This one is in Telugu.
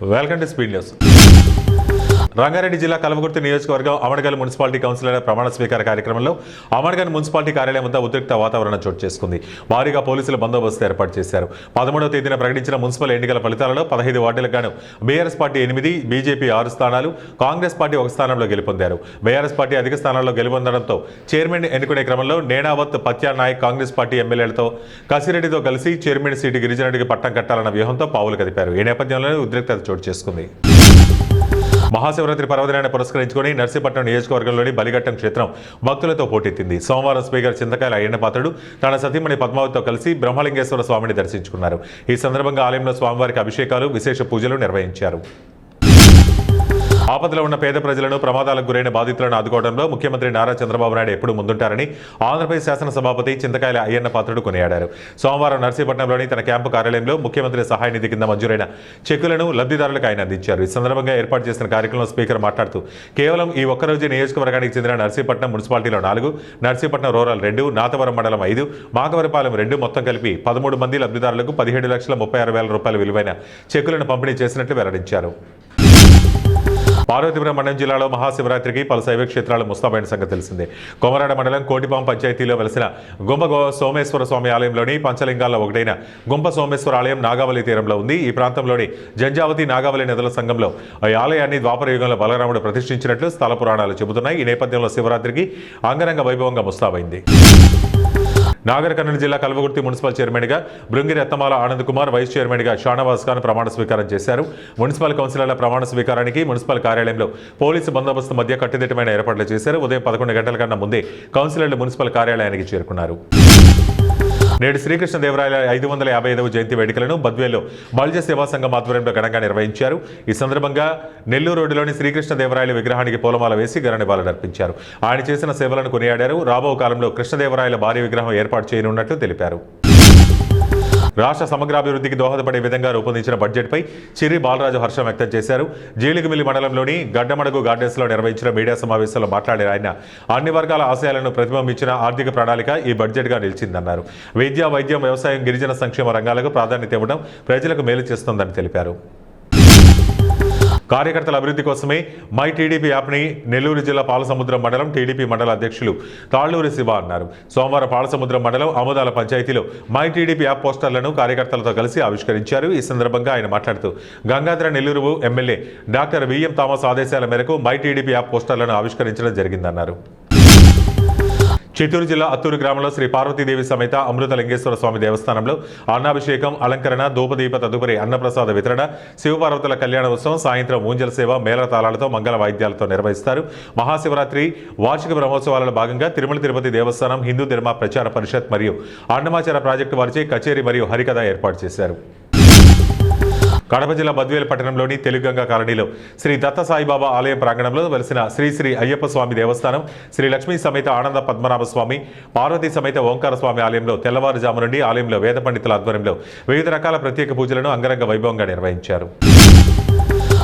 Welcome to speed news. Rangareddy జిల్లా కల్వకుర్తి నియోజకవర్గం అమడగల్ మున్సిపాలిటీ కౌన్సిలర్ ప్రమాణ స్వీకార కార్యక్రమంలో అమడగల్ మున్సిపాలిటీ కార్యాలయం వద్ద ఉద్రిక్త వాతావరణం చోటు చేసుకుంది. భారీగా పోలీసుల బందోబస్తు ఏర్పాటు చేశారు. 13వ తేదీన ప్రకటించిన మున్సిపల్ ఎన్నికల ఫలితాలలో 15 వార్డులకు గాను బీఆర్ఎస్ పార్టీ 8, బీజేపీ 6 స్థానాలు, కాంగ్రెస్ పార్టీ 1 స్థానంలో గెలుపొందారు. బీఆర్ఎస్ పార్టీ అధిక స్థానాల్లో గెలుపొందడంతో చైర్మన్ ఎన్నుకునే క్రమంలో నేనావత్, పత్యానాయక్ కాంగ్రెస్ పార్టీ ఎమ్మెల్యేలతో కసిరెడ్డితో కలిసి చైర్మన్ సీటు గిరిజనుడికి పట్టం కట్టాలన్న వ్యూహంతో పావులు కదిపారు. ఈ నేపథ్యంలోనే ఉద్రిక్తత చోటు చేసుకుంది. మహాశివరాత్రి పర్వదినాన్ని పురస్కరించుకుని నర్సీపట్నం నియోజకవర్గంలోని బలిఘట్టం క్షేత్రం భక్తులతో పోటెత్తింది. సోమవారం స్పీకర్ చింతకాయల అయ్యన్న పాత్రుడు తన సతీమణి పద్మావతితో కలిసి బ్రహ్మలింగేశ్వర స్వామిని దర్శించుకున్నారు. ఈ సందర్భంగా ఆలయంలో స్వామివారికి అభిషేకాలు, విశేష పూజలు నిర్వహించారు. ఆపదలో ఉన్న పేద ప్రజలను, ప్రమాదాలకు గురైన బాధితులను ఆదుకోవడంలో ముఖ్యమంత్రి నారా చంద్రబాబు నాయుడు ఎప్పుడూ ముందుంటారని ఆంధ్రప్రదేశ్ శాసనసభాపతి చింతకాయల అయ్యన్న పాత్రుడు కొనియాడారు. సోమవారం నర్సీపట్నంలోని తన క్యాంపు కార్యాలయంలో ముఖ్యమంత్రి సహాయ నిధి కింద మంజూరైన చెక్కులను లబ్ధిదారులకు ఆయన అందించారు. ఈ సందర్భంగా ఏర్పాటు చేసిన కార్యక్రమంలో స్పీకర్ మాట్లాడుతూ కేవలం ఈ ఒక్కరోజు నియోజకవర్గానికి చెందిన నర్సీపట్నం మున్సిపాలిటీలో 4, నర్సీపట్నం రూరల్ 2, నాతవరం మండలం 5, మాకవరపాలెం 2 మొత్తం కలిపి 13 మంది లబ్ధిదారులకు 17,36,000 రూపాయల విలువైన చెక్కులను పంపిణీ చేసినట్లు వెల్లడించారు. పార్వతీపురం మండలం జిల్లాలో మహాశివరాత్రికి పలు శైవ క్షేత్రాలు ముస్తాబైన సంగతి తెలిసిందే. కొమరాడ మండలం కోటిపాం పంచాయతీలో వెలిసిన గుంప సోమేశ్వర స్వామి ఆలయంలోని పంచలింగాల్లో ఒకటైన గుంప సోమేశ్వర ఆలయం నాగావళి తీరంలో ఉంది. ఈ ప్రాంతంలోని జంజావతి, నాగావళి నదుల సంగంలో ఈ ఆలయాన్ని ద్వాపర యుగంలో బలరాముడు ప్రతిష్ఠించినట్లు స్థల పురాణాలు చెబుతున్నాయి. ఈ నేపథ్యంలో శివరాత్రికి అంగరంగ వైభవంగా ముస్తాబైంది. నాగర్ కర్నూలు జిల్లా కల్వకుర్తి మున్సిపల్ చైర్మన్గా బృంగిరి రత్నమాల ఆనంద్ కుమార్, వైస్ చైర్మన్గా షానవాజ్ ఖాన్ ప్రమాణ స్వీకారం చేశారు. మున్సిపల్ కౌన్సిలర్ల ప్రమాణ స్వీకారానికి మున్సిపల్ కార్యాలయంలో పోలీసు బందోబస్తు మధ్య కట్టుదిట్టమైన ఏర్పాట్లు చేశారు. ఉదయం 11 గంటల కన్నా ముందే కౌన్సిలర్లు మున్సిపల్ కార్యాలయానికి చేరుకున్నారు. నేడు శ్రీకృష్ణదేవరాయల 555వ జయంతి వేడుకలను బద్వేల్లో బల్జ సేవా సంఘం ఆధ్వర్యంలో ఘనంగా నిర్వహించారు. ఈ సందర్భంగా నెల్లూరు రోడ్డులోని శ్రీకృష్ణదేవరాయల విగ్రహానికి పూలమాల వేసి ఘన నివాళులర్పించారు. ఆయన చేసిన సేవలను కొనియాడారు. రాబో కాలంలో కృష్ణదేవరాయల భారీ విగ్రహం ఏర్పాటు చేయనున్నట్లు తెలిపారు. రాష్ట్ర సమగ్రాభివృద్ధికి దోహదపడే విధంగా రూపొందించిన బడ్జెట్పై చిర్రి బాలరాజు హర్షం వ్యక్తం చేశారు. జీలిగిమిల్లి మండలంలోని గడ్డమడుగు గార్డెన్స్లో నిర్వహించిన మీడియా సమావేశంలో మాట్లాడిన ఆయన అన్ని వర్గాల ఆశయాలను ప్రతిబింబించిన ఆర్థిక ప్రణాళిక ఈ బడ్జెట్గా నిలిచిందన్నారు. విద్య, వైద్యం, వ్యవసాయం, గిరిజన సంక్షేమ రంగాలకు ప్రాధాన్యత ఇవ్వడం ప్రజలకు మేలు చేస్తుందని తెలిపారు. కార్యకర్తల అభివృద్ధి కోసమే మై టీడీపీ యాప్ని నెల్లూరు జిల్లా పాలసముద్రం మండలం టీడీపీ మండల అధ్యక్షులు తాళ్లూరి శివ అన్నారు. సోమవారం పాలసముద్రం మండలం ఆమోదాల పంచాయతీలో మై టీడీపీ యాప్ పోస్టర్లను కార్యకర్తలతో కలిసి ఆవిష్కరించారు. ఈ సందర్భంగా ఆయన మాట్లాడుతూ Gangadhara Nellore MLA doctor VM Thomas ఆదేశాల మేరకు మై టీడీపీ యాప్ పోస్టర్లను ఆవిష్కరించడం జరిగిందన్నారు. చిత్తూరు జిల్లా అత్తూరు గ్రామంలో శ్రీ పార్వతీదేవి సమేత అమృతలింగేశ్వర స్వామి దేవస్థానంలో అన్నాభిషేకం, అలంకరణ, ధూపదీప తదుపరి అన్నప్రసాద వితరణ, శివపార్వతుల కళ్యాణ ఉత్సవం, సాయంత్రం ఊంజల సేవ, మేళతాళాలతో, మంగళ వాయిద్యాలతో నిర్వహిస్తారు. మహాశివరాత్రి వార్షిక బ్రహ్మోత్సవాలలో భాగంగా తిరుమల తిరుపతి దేవస్థానం, హిందూ ధర్మ ప్రచార పరిషత్ మరియు అన్నమాచార ప్రాజెక్టు వారిచే కచేరీ మరియు హరికథ ఏర్పాటు చేశారు. కడప జిల్లా బద్వేలు పట్టణంలోని తెలుగంగా కాలనీలో శ్రీ దత్త సాయిబాబా ఆలయం ప్రాంగణంలో వెలిసిన శ్రీ శ్రీ అయ్యప్ప స్వామి దేవస్థానం, శ్రీ లక్ష్మీ సమేత ఆనంద పద్మనాభ స్వామి, పార్వతీ సమేత ఓంకార స్వామి ఆలయంలో తెల్లవారుజాము నుండి ఆలయంలో వేద పండితుల ఆధ్వర్యంలో వివిధ రకాల ప్రత్యేక పూజలను అంగరంగ వైభవంగా నిర్వహించారు.